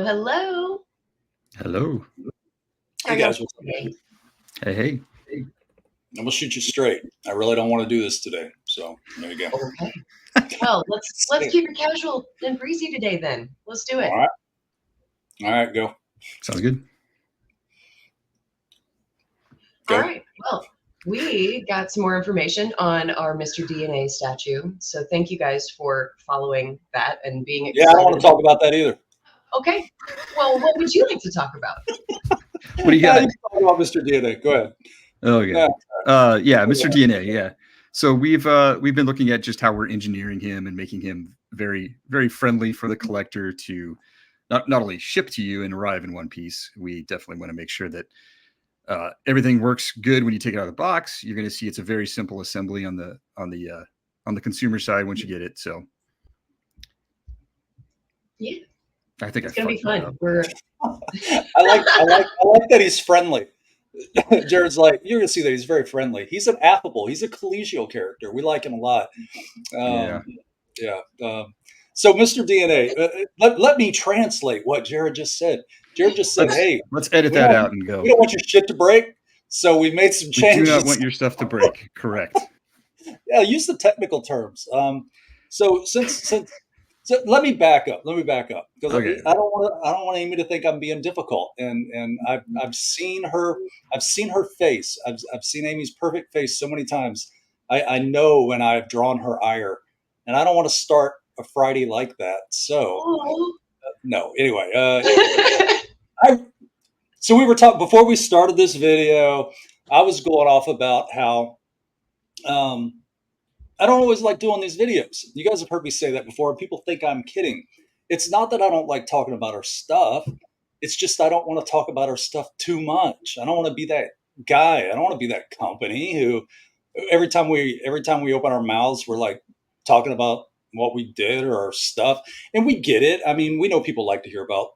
Hello, hello. Hello. How Hey y'all guys, what's up? doing? Hey, hey. I'm gonna shoot you straight. I really don't want to do this today, so there you go. Okay. Well, let's keep it casual and breezy today then. Let's do it. All right, all right, go, Sounds good. All go. right. Well, we got some more information on our Mr. DNA statue. So thank you guys for following that and being Yeah, I don't want excited. to talk about that either. Okay. Well, what would you like to talk about? What do you Yeah, got? you can talk about Mr. DNA. Go ahead. Okay. Yeah, Mr. DNA. Yeah. So we've been looking at just how we're engineering him and making him very, very friendly for the collector to not only ship to you and arrive in one piece. We definitely want to make sure that everything works good when you take it out of the box. You're going to see it's a very simple assembly on the consumer side once you get it. So Yeah, I think it's I gonna be fucked that fun. up. I like that he's friendly. Jared's like, you're gonna see that he's very friendly. He's an affable. He's a collegial character. We like him a lot. Yeah. Um, yeah. So, Mr. DNA, let me translate what Jared just said. Jared just said, Let's "Hey, let's edit we that don't out and we go. don't want your shit to break, so we made some We do not changes." want your stuff to break. Correct. Yeah, use the technical terms. So so let me back up. Let me back up because Okay. I don't want Amy to think I'm being difficult. And I've seen her. I've seen her face. I've seen Amy's perfect face so many times. I know when I've drawn her ire, and I don't want to start a Friday like that. So Oh. no. Anyway, I so we were talking before we started this video. I was going off about how. Um, I don't always like doing these videos. You guys have heard me say that before, and people think I'm kidding. It's not that I don't like talking about our stuff. It's just I don't want to talk about our stuff too much. I don't want to be that guy. I don't want to be that company who every time we open our mouths, we're like talking about what we did or our stuff. And we get it. I mean, we know people like to hear about,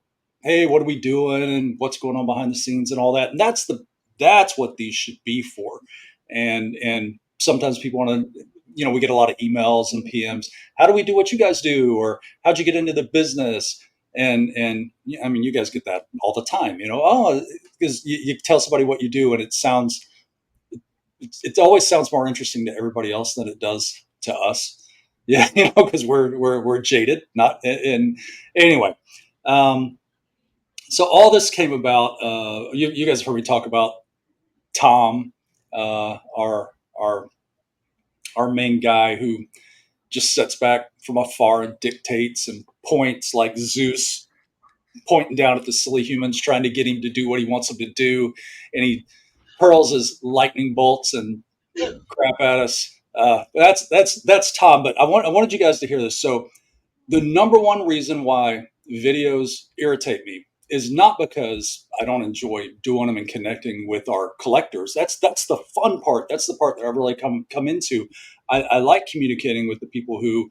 hey, what are we doing and what's going on behind the scenes and all that. And that's what these should be for. And sometimes people want to, we get a lot of emails and PMs. How do we do what you guys do? Or how'd you get into the business? And I mean, you guys get that all the time, because you tell somebody what you do and it always sounds more interesting to everybody else than it does to us. Yeah, because we're jaded. Not and anyway. Um, so all this came about. You guys have heard me talk about Tom, our our main guy who just sits back from afar and dictates and points like Zeus pointing down at the silly humans, trying to get him to do what he wants them to do, and he hurls his lightning bolts and crap at us. That's Tom. But I wanted you guys to hear this. So the number one reason why videos irritate me is not because I don't enjoy doing them and connecting with our collectors. That's the fun part. That's the part that I really come into. I like communicating with the people who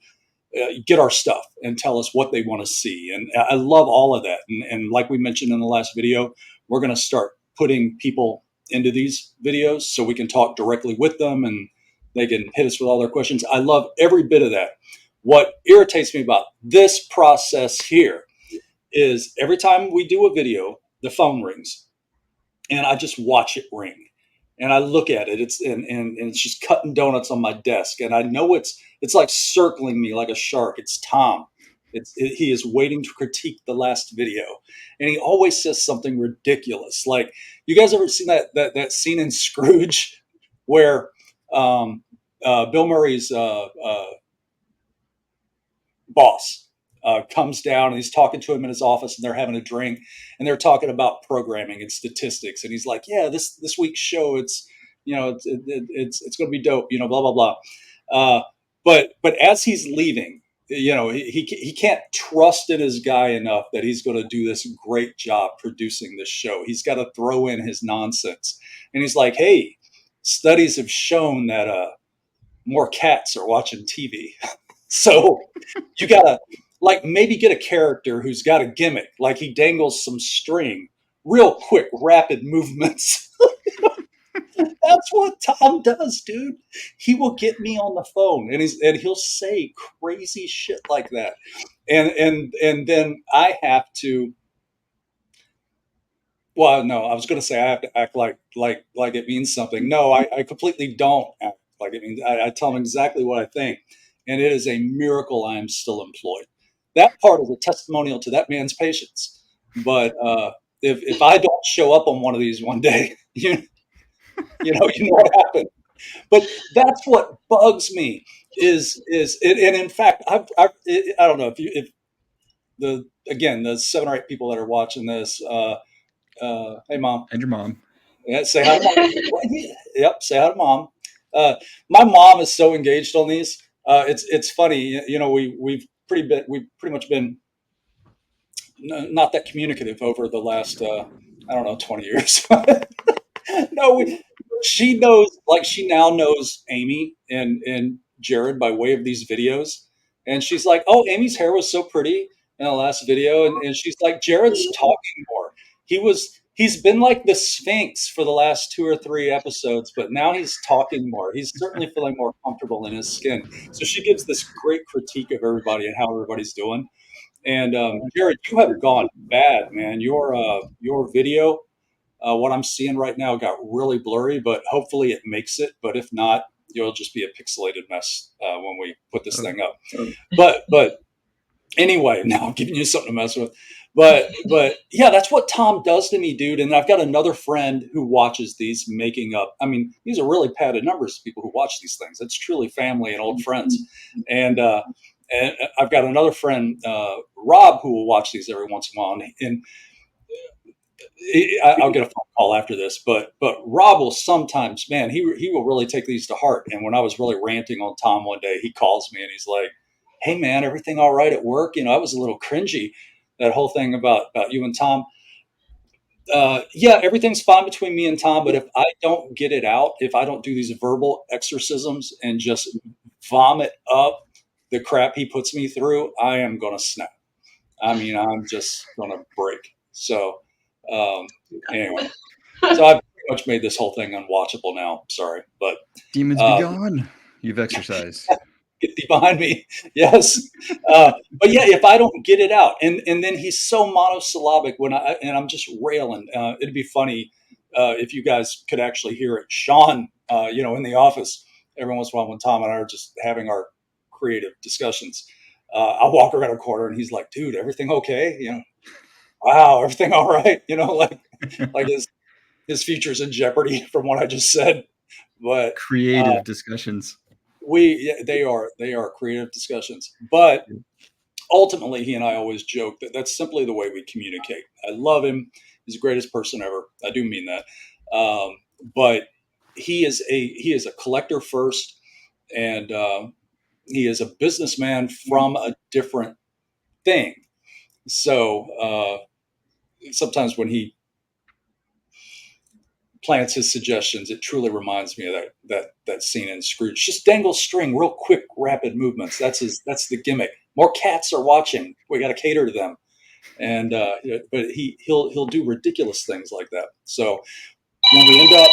get our stuff and tell us what they want to see, and I love all of that. And like we mentioned in the last video, we're going to start putting people into these videos so we can talk directly with them and they can hit us with all their questions. I love every bit of that. What irritates me about this process here is every time we do a video, the phone rings and I just watch it ring. And I look at it, and it's just cutting donuts on my desk. And I know it's like circling me like a shark. It's Tom. He is waiting to critique the last video. And he always says something ridiculous. Like, you guys ever seen that scene in Scrooge where Bill Murray's boss comes down and he's talking to him in his office and they're having a drink and they're talking about programming and statistics and he's like, yeah, this week's show, it's going to be dope, blah blah blah. But as he's leaving, he can't trust in his guy enough that he's going to do this great job producing this show. He's got to throw in his nonsense, and he's like, hey, studies have shown that more cats are watching TV. So you gotta, like, maybe get a character who's got a gimmick, like he dangles some string, real quick, rapid movements. That's what Tom does, dude. He will get me on the phone and he'll say crazy shit like that. And then I have to Well, no, I was going to say I have to act like it means something. No, I completely don't act like it means. I tell them exactly what I think, and it is a miracle I am still employed. That part is a testimonial to that man's patience. But if I don't show up on one of these one day, you know what happened. But that's what bugs me is and in fact I don't know if the again the 7 or 8 people that are watching this. Hey mom. And your mom. Yeah, say hi to mom. Yep, say hi to mom. My mom is so engaged on these. It's funny, we've pretty much been not that communicative over the last I don't know 20 years. No, she knows, like she now knows Amy and Jared by way of these videos, and she's like, "Oh, Amy's hair was so pretty in the last video," and she's like, "Jared's talking more. He's been like the Sphinx for the last 2 or 3 episodes, but now he's talking more. He's certainly feeling more comfortable in his skin." So she gives this great critique of everybody and how everybody's doing. And Jared, you have gone bad, man. Your video, what I'm seeing right now got really blurry, but hopefully it makes it. But if not, you'll just be a pixelated mess when we put this thing up. But anyway, now I'm giving you something to mess with. But yeah, that's what Tom does to me, dude. And I've got another friend who watches these making up. I mean, these are really padded numbers of people who watch these things. It's truly family and old friends. And I've got another friend, Rob, who will watch these every once in a while. And I'll get a phone call after this, but Rob will sometimes, man, he will really take these to heart. And when I was really ranting on Tom one day, he calls me and he's like, "Hey man, everything all right at work? I was a little cringy, that whole thing about you and Tom. Yeah, everything's fine between me and Tom, but if I don't get it out, if I don't do these verbal exorcisms and just vomit up the crap he puts me through, I am gonna snap. I mean, I'm just gonna break." So anyway, so I've pretty much made this whole thing unwatchable now. Sorry, but Demons be gone. You've exercised. get thee behind me. Yes, but yeah, if I don't get it out, and then he's so monosyllabic and I'm just railing. It'd be funny if you guys could actually hear it. Sean, in the office, every once in a while when Tom and I are just having our creative discussions, I'll walk around a corner and he's like, "Dude, everything okay? Wow, everything all right?" Like his future's in jeopardy from what I just said. But Creative discussions. they are creative discussions. But ultimately, he and I always joke that that's simply the way we communicate. I love him; he's the greatest person ever. I do mean that. But he is a collector first, and he is a businessman from a different thing. So sometimes when he plants his suggestions, it truly reminds me of that scene in Scrooge. Just dangle string, real quick, rapid movements. That's the gimmick. More cats are watching. We got to cater to them. And but he'll do ridiculous things like that. So when we end up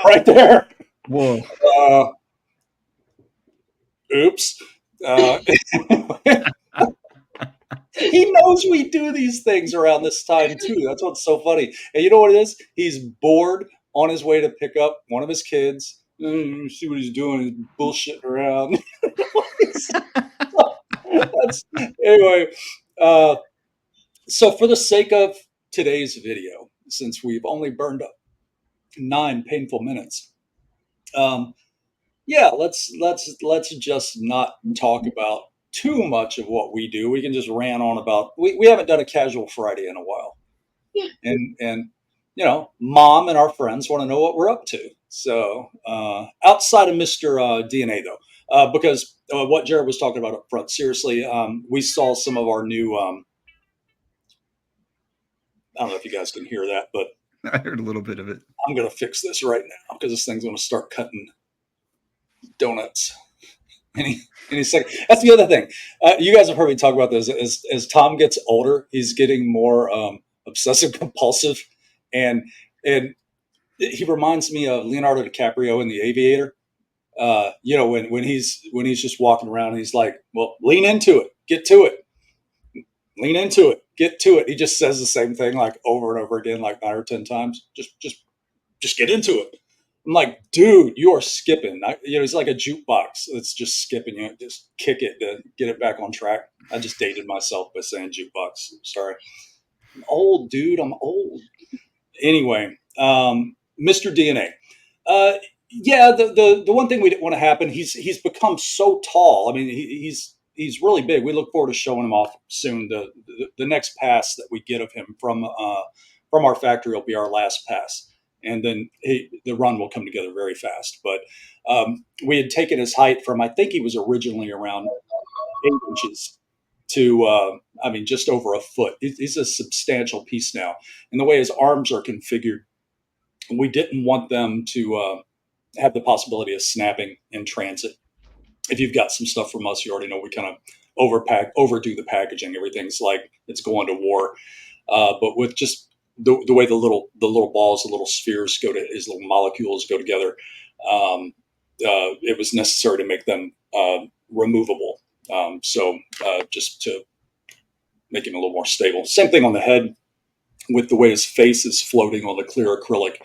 right there, Whoa. oops. He knows we do these things around this time too. That's what's so funny. And you know what it is? He's bored on his way to pick up one of his kids. See what he's doing? He's bullshitting around. Anyway. So for the sake of today's video, since we've only burned up 9 painful minutes, yeah, let's just not talk about too much of what we do. We can just rant on about. We haven't done a casual Friday in a while. Yeah. And mom and our friends want to know what we're up to. So outside of Mr. DNA though, because what Jared was talking about up front, seriously, we saw some of our new. I don't know if you guys can hear that, but I heard a little bit of it. I'm gonna fix this right now because this thing's gonna start cutting donuts any second. That's the other thing. You guys have heard me talk about this. As Tom gets older, he's getting more obsessive compulsive, and he reminds me of Leonardo DiCaprio in The Aviator. When he's just walking around, and he's like, "Well, lean into it, get to it." lean into it, get to it. He just says the same thing like over and over again, like 9 or 10 times. Just get into it. I'm like, dude, you are skipping. It's like a jukebox. It's just skipping. You just kick it to get it back on track. I just dated myself by saying jukebox. Sorry. I'm old, dude. I'm old. Anyway, Mr. DNA. Yeah, the one thing we didn't want to happen. He's become so tall. I mean, he's really big. We look forward to showing him off soon. The next pass that we get of him from our factory will be our last pass, and then the run will come together very fast. But we had taken his height from, I think he was originally around 8 inches to just over a foot. He's a substantial piece now, and the way his arms are configured, we didn't want them to have the possibility of snapping in transit. If you've got some stuff from us, you already know we kind of overdo the packaging. Everything's like it's going to war. But with just the way the little balls, the little spheres go to his little molecules go together, it was necessary to make them removable. So just to make him a little more stable. Same thing on the head with the way his face is floating on the clear acrylic.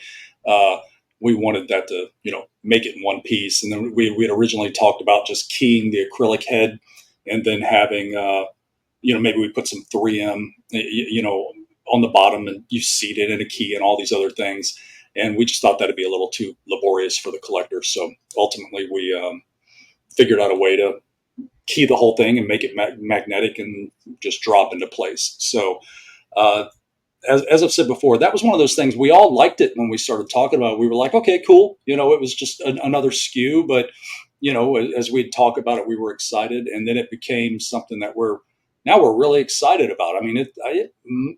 We wanted that to, make it in one piece. And then we had originally talked about just keying the acrylic head and then having, maybe we put some 3M, on the bottom and you seat it in a key and all these other things. And we just thought that'd be a little too laborious for the collector. So ultimately we figured out a way to key the whole thing and make it magnetic and just drop into place. So, as I've said before, that was one of those things we all liked it when we started talking about it. We were like, okay, cool. It was just another SKU, but as we'd talk about it, we were excited, and then it became something that we're really excited about. I mean,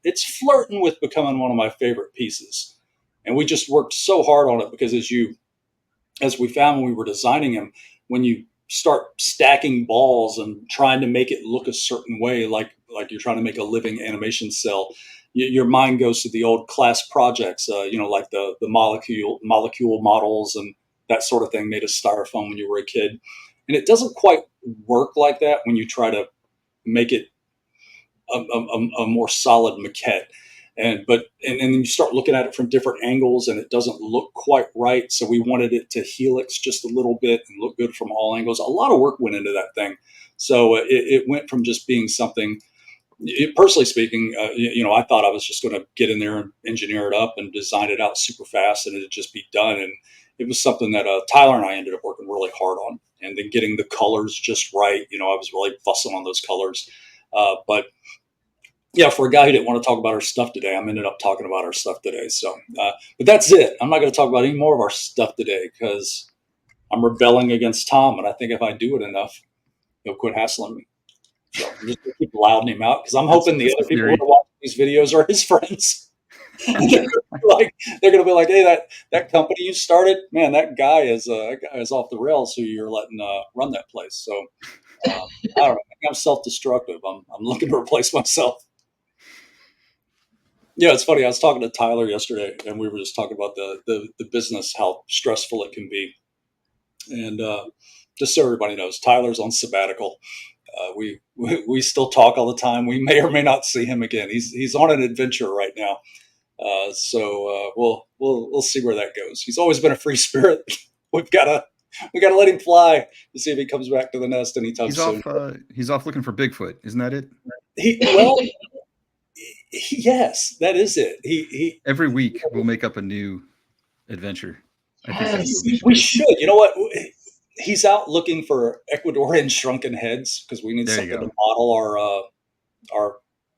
it's flirting with becoming one of my favorite pieces, and we just worked so hard on it because as we found when we were designing him, when you start stacking balls and trying to make it look a certain way, like you're trying to make a living animation cell, your mind goes to the old class projects, like the molecule models and that sort of thing made of styrofoam when you were a kid. And it doesn't quite work like that when you try to make it a more solid maquette. And then you start looking at it from different angles and it doesn't look quite right. So we wanted it to helix just a little bit and look good from all angles. A lot of work went into that thing. So it went from just being something, personally speaking, I thought I was just going to get in there and engineer it up and design it out super fast and it'd just be done. And it was something that Tyler and I ended up working really hard on, and then getting the colors just right. I was really fussing on those colors. But yeah, for a guy who didn't want to talk about our stuff today, I'm ended up talking about our stuff today. So, but that's it. I'm not going to talk about any more of our stuff today because I'm rebelling against Tom. And I think if I do it enough, he'll quit hassling me. So I'm just going to keep louding him out because I'm hoping the other people who are watching these videos are his friends. they're going to be like, hey, that company you started, man, that guy is off the rails who you're letting run that place. So I don't know. I think I'm self-destructive. I'm looking to replace myself. Yeah, it's funny. I was talking to Tyler yesterday, and we were just talking about the business, how stressful it can be. And just so everybody knows, Tyler's on sabbatical. We still talk all the time. We may or may not see him again. He's on an adventure right now. So we'll see where that goes. He's always been a free spirit. we gotta let him fly to see if he comes back to the nest anytime soon. He's off looking for Bigfoot, isn't that it? Yes, that is it. He every week we'll make up a new adventure. I think that's we should. You know what? He's out looking for Ecuadorian shrunken heads because we need something to model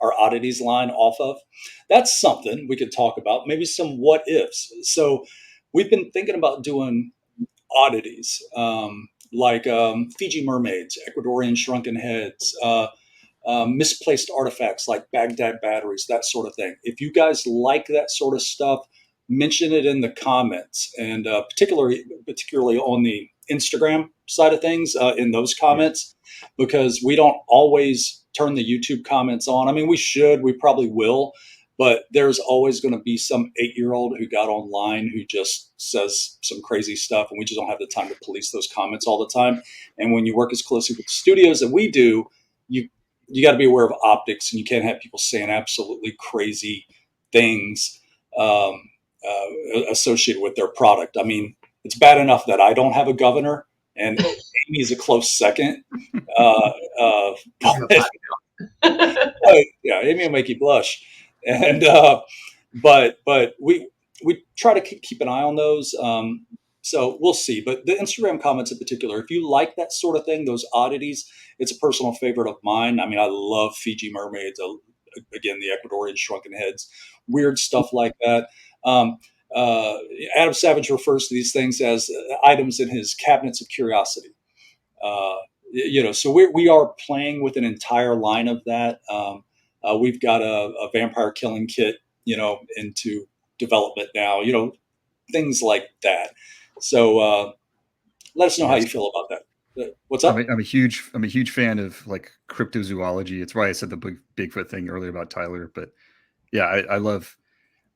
our oddities line off of. That's something we could talk about. Maybe some what ifs. So we've been thinking about doing oddities like Fiji mermaids, Ecuadorian shrunken heads. Misplaced artifacts like Baghdad batteries, that sort of thing. If you guys like that sort of stuff, mention it in the comments, and particularly on the Instagram side of things in those comments, because we don't always turn the YouTube comments on. I mean, we probably will, but there's always going to be some 8-year-old who got online who just says some crazy stuff, and we just don't have the time to police those comments all the time. And when you work as closely with the studios that we do, you got to be aware of optics, and you can't have people saying absolutely crazy things associated with their product. I mean, it's bad enough that I don't have a governor, and Amy is a close second. But, yeah, Amy will make you blush, and but we try to keep an eye on those. So we'll see. But the Instagram comments in particular, if you like that sort of thing, those oddities, it's a personal favorite of mine. I mean, I love Fiji mermaids. Again, the Ecuadorian shrunken heads, weird stuff like that. Um, Adam Savage refers to these things as items in his cabinets of curiosity. So we are playing with an entire line of that. We've got a vampire killing kit, into development now. Things like that. So let us know how you feel about that. What's up? I'm a huge fan of like cryptozoology. It's why I said the Bigfoot thing earlier about Tyler. But yeah, I love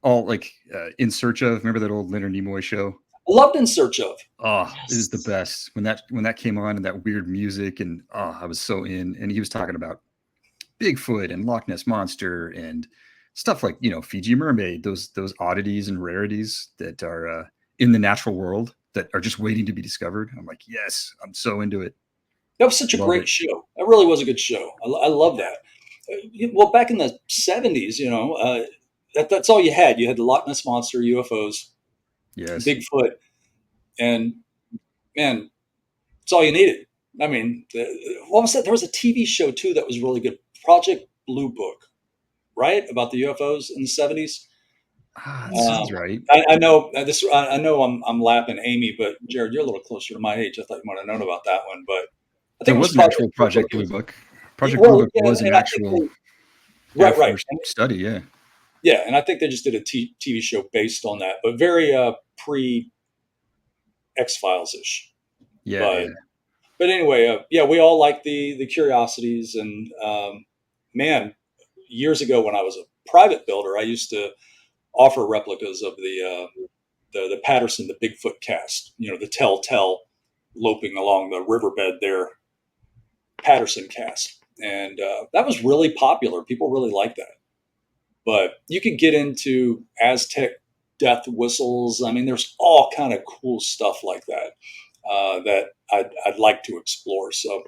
all like In Search Of. Remember that old Leonard Nimoy show? Loved In Search Of. Oh, yes. It is the best when that came on and that weird music, and I was so in. And he was talking about Bigfoot and Loch Ness Monster and stuff like Fiji mermaid, those oddities and rarities that are in the natural world that are just waiting to be discovered. I'm like, yes, I'm so into it. That was such a great show. That really was a good show. I love that. Well, back in the 70s, that's all you had. You had the Loch Ness Monster, UFOs, yes, Bigfoot, and man, that's all you needed. I mean, what was that? There was a TV show too that was really good, Project Blue Book, right, about the UFOs in the 70s. That sounds right. I know this. I know I'm lapping Amy, but Jared, you're a little closer to my age. I thought you might have known about that one, but I think there was an actual Project Blue Book. Project Blue Book was an actual right study, yeah. Yeah, and I think they just did a TV show based on that, but very pre X-Files ish. Yeah. But anyway, we all like the curiosities, and man, years ago when I was a private builder, I used to offer replicas of the Patterson, the Bigfoot cast, the telltale loping along the riverbed there, Patterson cast, and that was really popular. People really liked that. But you could get into Aztec death whistles. I mean, there's all kind of cool stuff like that that I'd like to explore. So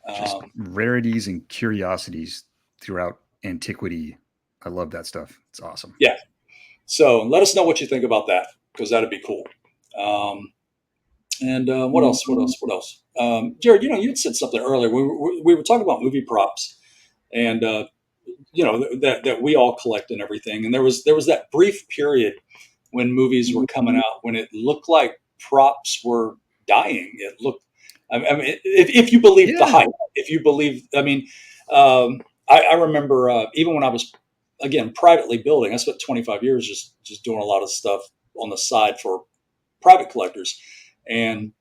just rarities and curiosities throughout antiquity. I love that stuff. It's awesome. Yeah. So let us know what you think about that, because that'd be cool. And what else? Jared, you'd said something earlier. We were talking about movie props, and that we all collect and everything. And there was that brief period when movies were coming out when it looked like props were dying. It looked, I mean, if you believe the hype, I remember even when I was, again, privately building, I spent 25 years just doing a lot of stuff on the side for private collectors. And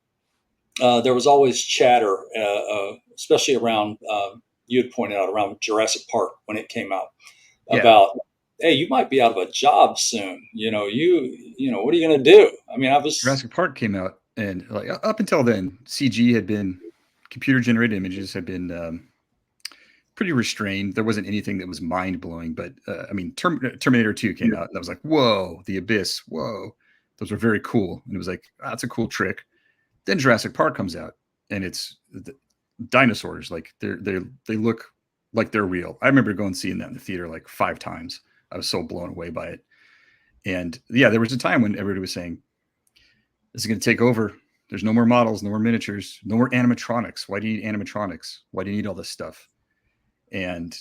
there was always chatter, especially around, you had pointed out, around Jurassic Park when it came out, about, hey, you might be out of a job soon. What are you going to do? I mean, Jurassic Park came out, and like up until then, CG had been, computer generated images had been pretty restrained. There wasn't anything that was mind blowing, but I mean, Terminator 2 came out, and I was like, whoa, the abyss, whoa, those were very cool, and it was like, that's a cool trick. Then Jurassic Park comes out, and it's the dinosaurs, like they look like they're real. I remember going and seeing that in the theater like 5 times. I was so blown away by it. And yeah, there was a time when everybody was saying, this is going to take over. There's no more models, no more miniatures, no more animatronics. Why do you need animatronics? Why do you need all this stuff? And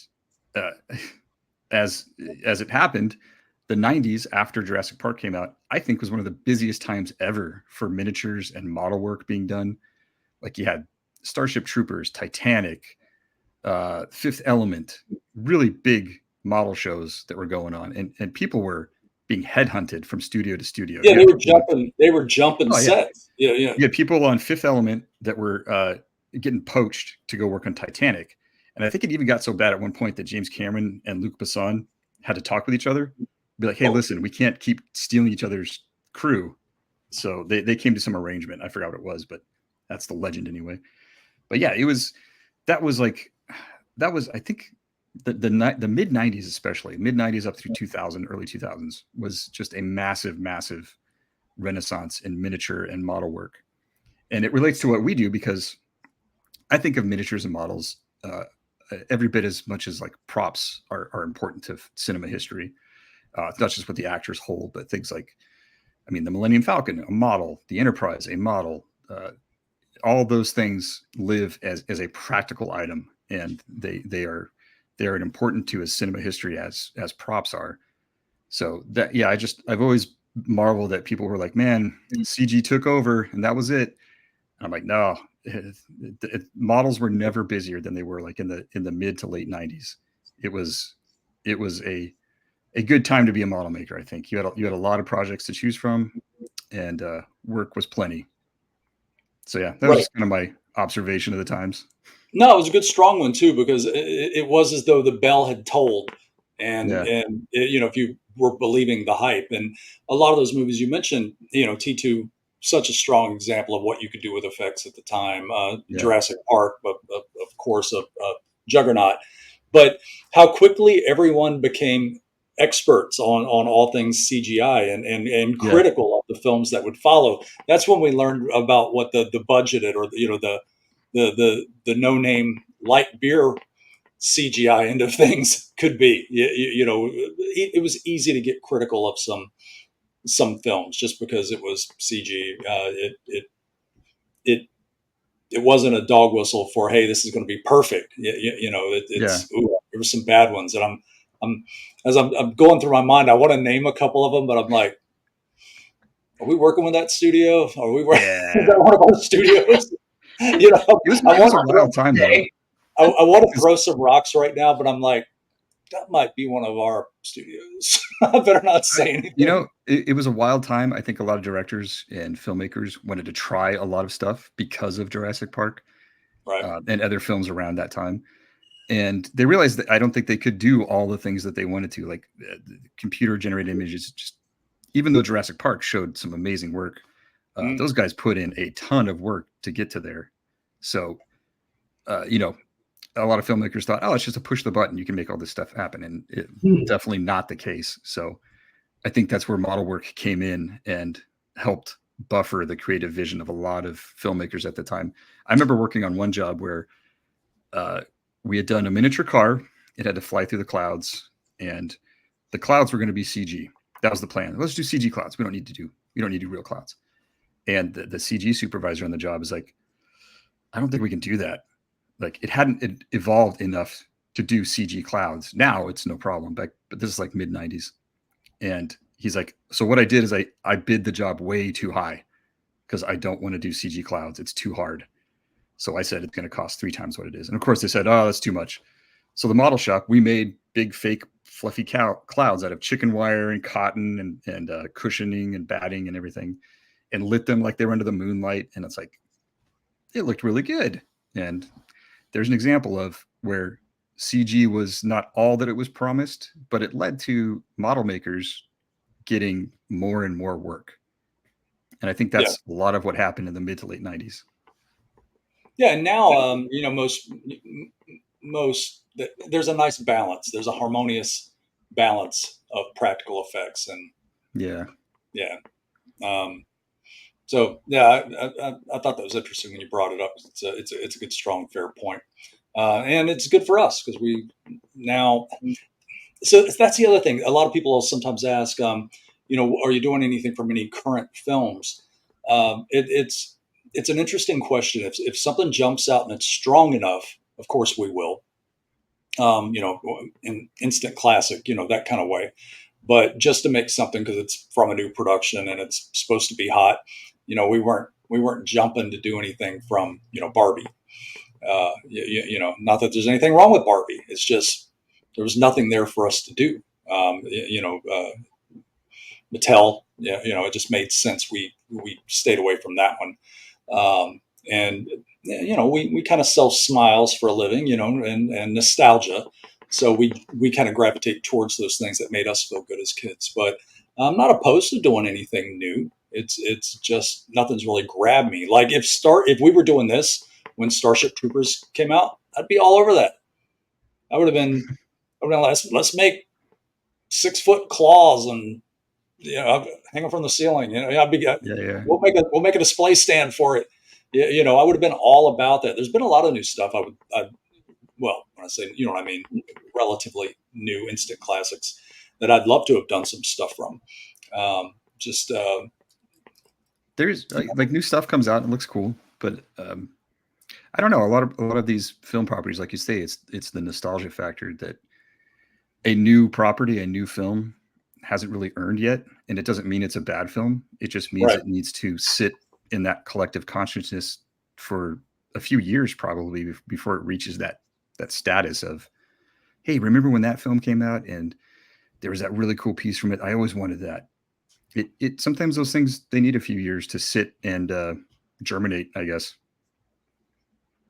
as it happened, the 90s after Jurassic Park came out, I think was one of the busiest times ever for miniatures and model work being done. Like you had Starship Troopers, Titanic, Fifth Element, really big model shows that were going on, and people were being headhunted from studio to studio. Yeah, they were jumping sets. Yeah. You had people on Fifth Element that were getting poached to go work on Titanic. And I think it even got so bad at one point that James Cameron and Luc Besson had to talk with each other, be like, hey, listen, we can't keep stealing each other's crew. So they came to some arrangement. I forgot what it was, but that's the legend anyway. But yeah, that was like that was, I think, the mid 90s, especially mid 90s up through 2000, early 2000s, was just a massive renaissance in miniature and model work. And it relates to what we do, because I think of miniatures and models every bit as much as like props are important to cinema history. It's not just what the actors hold, but things like, I mean, the Millennium Falcon, a model; the Enterprise, a model. All those things live as a practical item, and they are as important to as cinema history as props are. So that, yeah, I've always marveled that people were like, man, CG took over and that was it. And I'm like, no, models were never busier than they were like in the mid to late 90s. It was a good time to be a model maker. I think you had a lot of projects to choose from, and work was plenty. So yeah, that was Right. just kind of my observation of the times. No, it was a good strong one too, because it was as though the bell had tolled, Yeah, if you were believing the hype, and a lot of those movies you mentioned, T2, such a strong example of what you could do with effects at the time. yeah, Jurassic Park, of course, a juggernaut, but how quickly everyone became experts on all things CGI, and yeah, critical of the films that would follow. That's when we learned about what the budgeted, or the no name light beer CGI end of things could be. It was easy to get critical of some films just because it was CG. It wasn't a dog whistle for, hey, this is going to be perfect. yeah. There were some bad ones, and I'm going through my mind. I want to name a couple of them, but I'm like, are we working with that studio? Are we working? Is Yeah. that one of our studios? It was I it was want a to throw, wild time though. I want to 'Cause, throw some rocks right now, but I'm like, that might be one of our studios. I better not say anything. it was a wild time. I think a lot of directors and filmmakers wanted to try a lot of stuff because of Jurassic Park, Right. and other films around that time. And they realized that I don't think they could do all the things that they wanted to, like computer generated images. Just, even though Jurassic Park showed some amazing work, Mm, those guys put in a ton of work to get to there. So, uh, you know, a lot of filmmakers thought, oh, it's just a push the button, you can make all this stuff happen, and definitely not the case. So I think that's where model work came in and helped buffer the creative vision of a lot of filmmakers at the time. I remember working on one job where uh, we had done a miniature car. It had to fly through the clouds, and the clouds were going to be CG. That was the plan. Let's do CG clouds. We don't need to do real clouds. And the CG supervisor on the job is like, I don't think we can do that. Like, it hadn't evolved enough to do CG clouds. Now it's no problem, but this is like mid 90s. And he's like, so what I did is I bid the job way too high because I don't want to do CG clouds. It's too hard. So I said it's going to cost 3 times what it is. And of course they said, oh, that's too much. So the model shop, we made big fake fluffy clouds out of chicken wire and cotton and cushioning and batting and everything, and lit them like they were under the moonlight. And it's like, it looked really good. And there's an example of where CG was not all that it was promised, but it led to model makers getting more and more work. And I think yeah. that's a lot of what happened in the mid to late 90s. Yeah. And now, most there's a nice balance. There's a harmonious balance of practical effects, and Yeah. yeah. Um, so yeah, I thought that was interesting when you brought it up. It's a good, strong, fair point. And it's good for us because we now. So that's the other thing. A lot of people will sometimes ask, are you doing anything from any current films? It's an interesting question. If something jumps out and it's strong enough, of course we will. In instant classic, that kind of way. But just to make something because it's from a new production and it's supposed to be hot, we weren't jumping to do anything from Barbie. Not that there's anything wrong with Barbie. It's just there was nothing there for us to do. Mattel, yeah, it just made sense. We stayed away from that one, and we kind of sell smiles for a living, and nostalgia. So we kind of gravitate towards those things that made us feel good as kids. But I'm not opposed to doing anything new. It's just nothing's really grabbed me. Like if we were doing this when Starship Troopers came out, I'd be all over that. I would have been let's make 6-foot claws and hang them from the ceiling. Yeah. We'll make a display stand for it. I would have been all about that. There's been a lot of new stuff. Well, when I say, you know what I mean, relatively new instant classics that I'd love to have done some stuff from. Just There's like new stuff comes out and it looks cool, but I don't know. A lot of these film properties, like you say, it's the nostalgia factor that a new property, a new film hasn't really earned yet. And it doesn't mean it's a bad film. It just means right. it needs to sit in that collective consciousness for a few years, probably before it reaches that status of, hey, remember when that film came out and there was that really cool piece from it? I always wanted that. It sometimes those things, they need a few years to sit and germinate, I guess.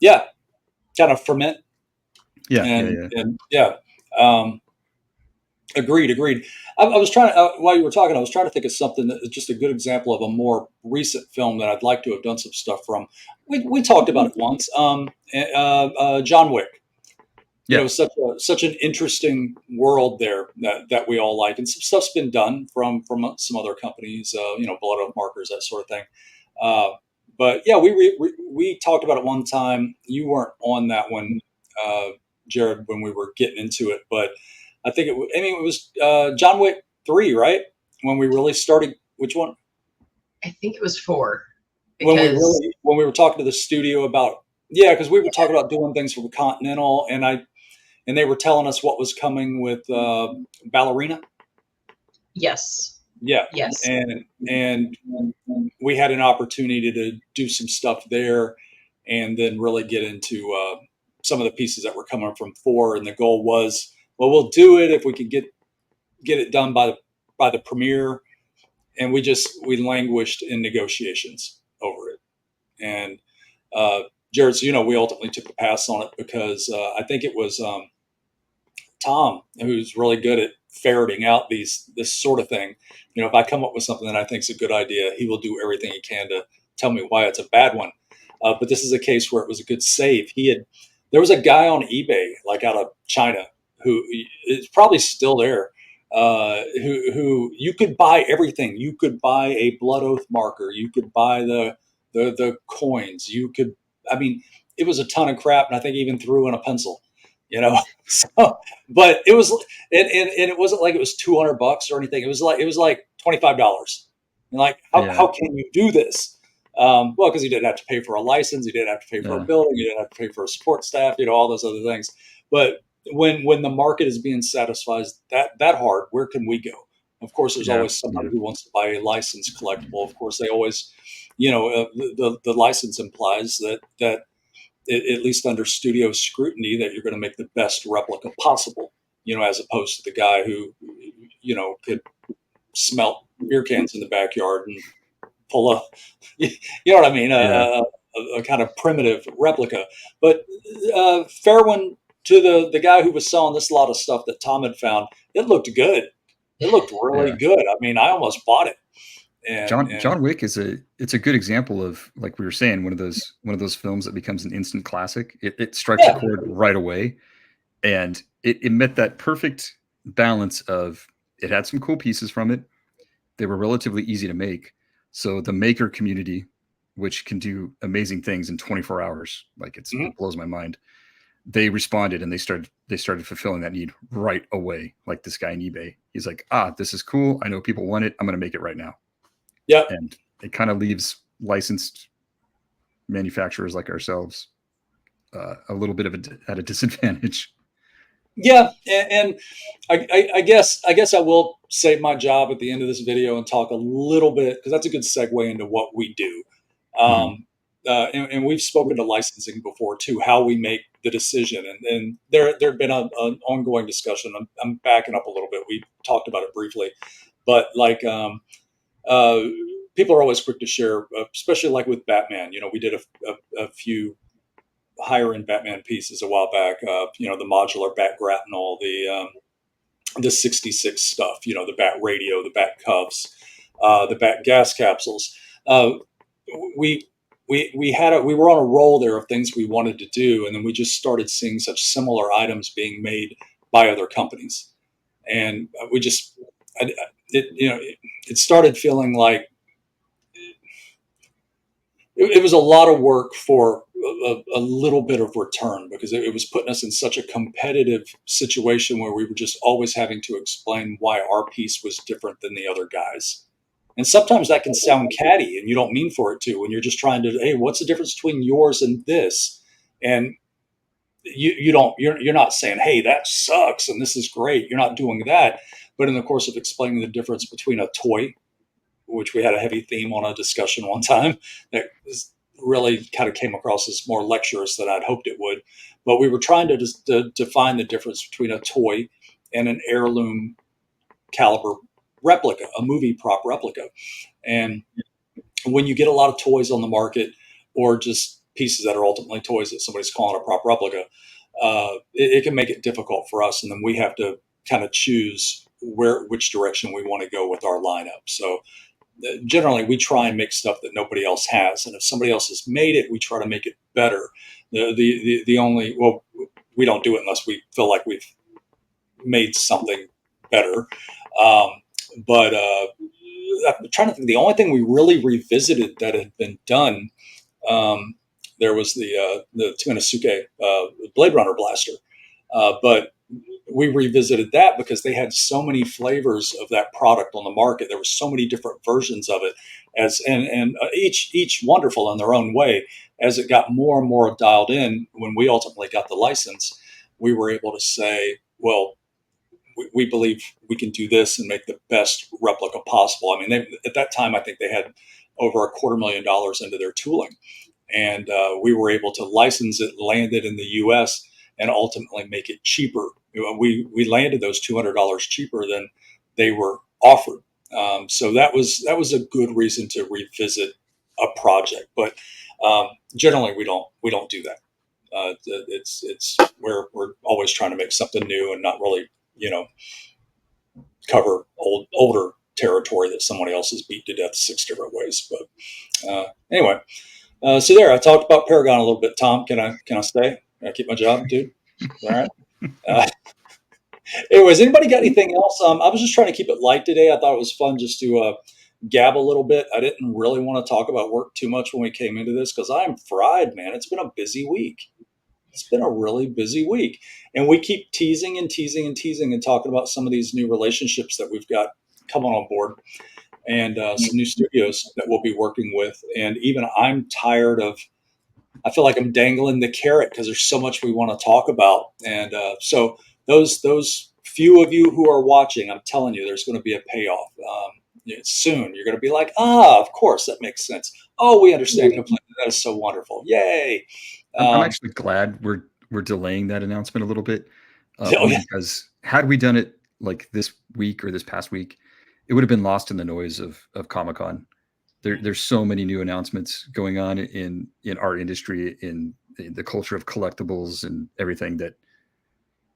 Yeah, kind of ferment. Yeah. And yeah. Agreed. I was trying to, while you were talking, I was trying to think of something that is just a good example of a more recent film that I'd like to have done some stuff from. We talked about it once. John Wick. Yeah. Such an interesting world there that we all like, and some stuff's been done from some other companies. Blood Oath Markers, that sort of thing. But yeah, we talked about it one time. You weren't on that one, Jared, when we were getting into it, but I think it was John Wick 3, right? When we really started, which one? I think it was 4. When Because we were talking to the studio about, because we were talking about doing things for Continental, and they were telling us what was coming with Ballerina. yes. Yeah. Yes. And we had an opportunity to do some stuff there, and then really get into some of the pieces that were coming from 4. And the goal was, well, we'll do it if we could get it done by the premiere. And we languished in negotiations over it. And Jared, so we ultimately took the pass on it because I think it was Tom, who's really good at ferreting out this sort of thing. If I come up with something that I think is a good idea, he will do everything he can to tell me why it's a bad one. But this is a case where it was a good save. There was a guy on eBay, like out of China, who is probably still there, who you could buy everything. You could buy a Blood Oath marker. You could buy the coins. I mean, it was a ton of crap, and I think he even threw in a pencil. So, but it was, and it wasn't like it was $200 or anything. It was like $25. And like, how can you do this? Well, because he didn't have to pay for a license, he didn't have to pay for a building, he didn't have to pay for a support staff, all those other things. But when the market is being satisfied that hard, where can we go? Of course, there's always somebody who wants to buy a licensed collectible. Of course, they always, the license implies that at least under studio scrutiny, that you're going to make the best replica possible, as opposed to the guy who, could smelt beer cans in the backyard and pull a, you know what I mean? A kind of primitive replica. But fair one to the guy who was selling this lot of stuff that Tom had found. It looked good. It looked really good. I mean, I almost bought it. John Wick it's a good example of, like we were saying, one of those films that becomes an instant classic. It strikes a chord right away, and it met that perfect balance of, it had some cool pieces from it. They were relatively easy to make, so the maker community, which can do amazing things in 24 hours, like it blows my mind. They responded and they started fulfilling that need right away. Like this guy on eBay, he's like, this is cool. I know people want it. I'm going to make it right now. Yeah. And it kind of leaves licensed manufacturers like ourselves a little bit at a disadvantage. Yeah, and I guess I will save my job at the end of this video and talk a little bit, because that's a good segue into what we do. And we've spoken to licensing before too, how we make the decision, and there had been an ongoing discussion. I'm backing up a little bit. We talked about it briefly, but like people are always quick to share, especially like with Batman. We did a few higher end Batman pieces a while back. The modular Bat Grapnel, the 66 stuff. The Bat Radio, the Bat Cuffs, the Bat gas capsules. We we were on a roll there of things we wanted to do, and then we just started seeing such similar items being made by other companies, and we just it started feeling like it was a lot of work for a little bit of return, because it was putting us in such a competitive situation where we were just always having to explain why our piece was different than the other guys. And sometimes that can sound catty and you don't mean for it to, when you're just trying to, hey, what's the difference between yours and this? And you're not saying, hey, that sucks and this is great. You're not doing that. But in the course of explaining the difference between a toy, which we had a heavy theme on a discussion one time that really kind of came across as more lecturous than I'd hoped it would. But we were trying to just to define the difference between a toy and an heirloom caliber replica, a movie prop replica. And when you get a lot of toys on the market, or just pieces that are ultimately toys that somebody's calling a prop replica, it can make it difficult for us. And then we have to kind of choose which direction we want to go with our lineup. So generally we try and make stuff that nobody else has, and if somebody else has made it, we try to make it better. The only, well, we don't do it unless we feel like we've made something better. But I'm trying to think, the only thing we really revisited that had been done, there was the Tsunasuke Blade Runner blaster, but we revisited that because they had so many flavors of that product on the market. There were so many different versions of it, and each wonderful in their own way. As it got more and more dialed in, when we ultimately got the license, we were able to say, well, we believe we can do this and make the best replica possible. I mean, at that time, I think they had over $250,000 into their tooling, and we were able to license it, land it in the U.S., and ultimately make it cheaper. We landed those $200 cheaper than they were offered. So that was a good reason to revisit a project. But generally, we don't do that. It's we're always trying to make something new and not really, cover older territory that somebody else has beat to death 6 different ways. But anyway, so there, I talked about Paragon a little bit. Tom, can I stay? Can I keep my job, dude? All right. Anyways, anybody got anything else? I was just trying to keep it light today. I thought it was fun just to gab a little bit. I didn't really want to talk about work too much when we came into this, because I'm fried, man. It's been a busy week. It's been a really busy week. And we keep teasing and teasing and teasing and talking about some of these new relationships that we've got coming on board, and some new studios that we'll be working with. And even I'm tired of, I feel like I'm dangling the carrot because there's so much we want to talk about. And so those few of you who are watching, I'm telling you, there's going to be a payoff soon. You're going to be like, of course, that makes sense. Oh, we understand completely. That is so wonderful. Yay. I'm actually glad we're delaying that announcement a little bit, Yeah. because had we done it like this week or this past week, it would have been lost in the noise of Comic-Con. There's so many new announcements going on in our industry, in the culture of collectibles and everything, that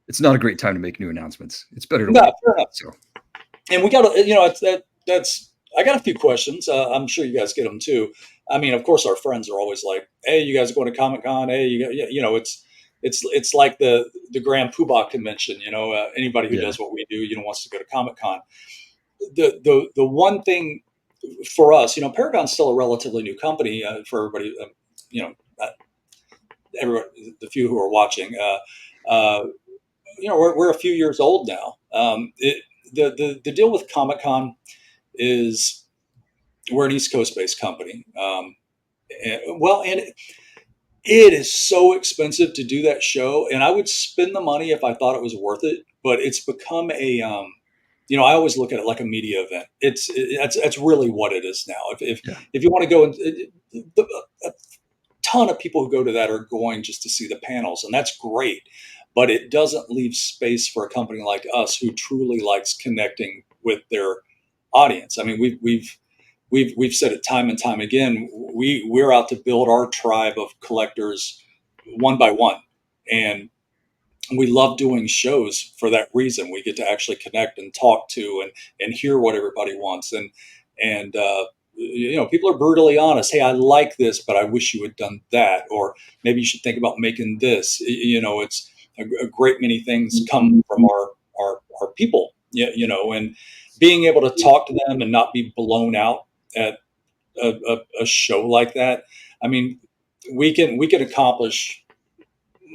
it's not a great time to make new announcements. It's better to wait. Fair enough. So, and we got to, that's, I got a few questions. I'm sure you guys get them too. I mean, of course, our friends are always like, "Hey, you guys are going to Comic-Con? Hey, it's like the Grand Poobah convention. Anybody who does what we do, wants to go to Comic-Con. The one thing for us, Paragon's still a relatively new company for everybody. Everybody, the few who are watching, we're a few years old now. The deal with Comic-Con is we're an East Coast based company. And it is so expensive to do that show, and I would spend the money if I thought it was worth it. But it's become I always look at it like a media event. That's really what it is now. If you want to go, and a ton of people who go to that are going just to see the panels, and that's great. But it doesn't leave space for a company like us who truly likes connecting with their audience. I mean, we've said it time and time again. We're out to build our tribe of collectors one by one, and we love doing shows for that reason. We get to actually connect and talk to and hear what everybody wants, and people are brutally honest. Hey, I like this, but I wish you had done that, or maybe you should think about making this. It's a great many things come from our people. And being able to talk to them and not be blown out at a show like that. I mean, we can accomplish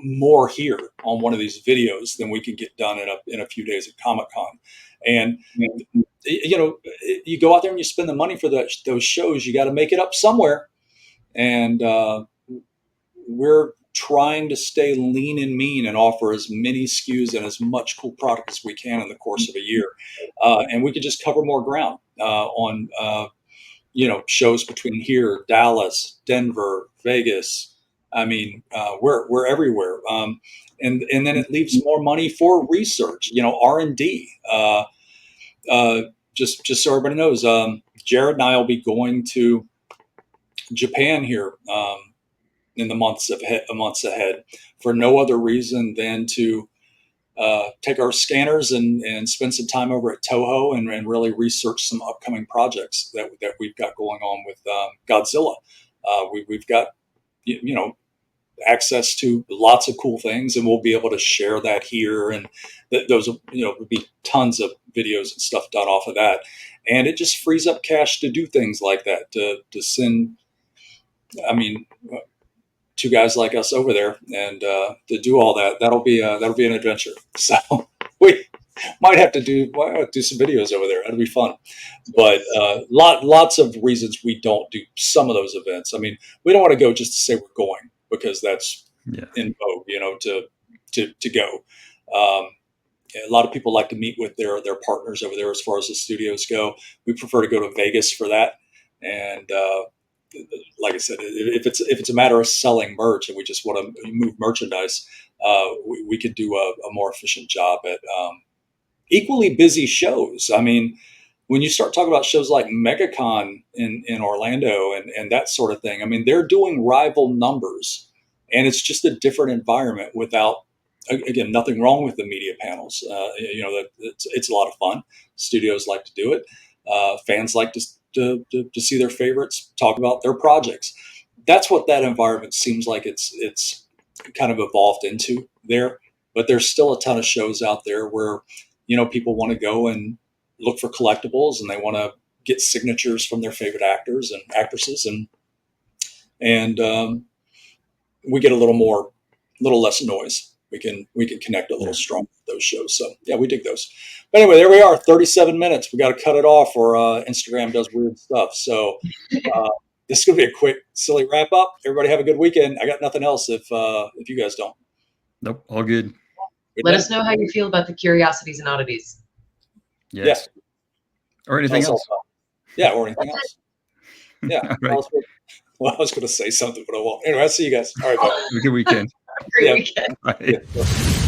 more here on one of these videos than we can get done in a few days at Comic-Con. And you go out there and you spend the money for those shows. You got to make it up somewhere, and we're trying to stay lean and mean and offer as many SKUs and as much cool product as we can in the course of a year, and we could just cover more ground on shows between here, Dallas, Denver, Vegas. I mean, we're everywhere, and then it leaves more money for research, R&D. Just so everybody knows, Jared and I will be going to Japan here in the months ahead for no other reason than to take our scanners and spend some time over at Toho and really research some upcoming projects that we've got going on with Godzilla. We've got access to lots of cool things, and we'll be able to share that here. And those would be tons of videos and stuff done off of that. And it just frees up cash to do things like that, to send, two guys like us over there and to do all that. That'll be an adventure. So we might have to do some videos over there. That'll be fun. But lots of reasons we don't do some of those events. I mean, we don't want to go just to say we're going, because that's in vogue, to go. A lot of people like to meet with their partners over there as far as the studios go. We prefer to go to Vegas for that. And like I said, if it's a matter of selling merch and we just want to move merchandise, we could do a more efficient job at equally busy shows. I mean, when you start talking about shows like MegaCon in Orlando and that sort of thing, I mean, they're doing rival numbers, and it's just a different environment without, again, nothing wrong with the media panels. It's a lot of fun. Studios like to do it. Fans like to see their favorites talk about their projects. That's what that environment seems like it's kind of evolved into there. But there's still a ton of shows out there where, people want to go and look for collectibles, and they want to get signatures from their favorite actors and actresses, and we get a little less noise. We can connect a little stronger with those shows. So yeah, we dig those. But anyway, there we are, 37 minutes. We got to cut it off, or Instagram does weird stuff. So this is gonna be a quick, silly wrap up. Everybody have a good weekend. I got nothing else if you guys don't. Nope, all good. Let us know how you feel about the curiosities and oddities. Yes. Yeah. Or anything else. Yeah, or anything else. Yeah. Right. I was going to say something, but I won't. Anyway, I'll see you guys. All right, bye. Have a good weekend. Great weekend. Bye. Yeah.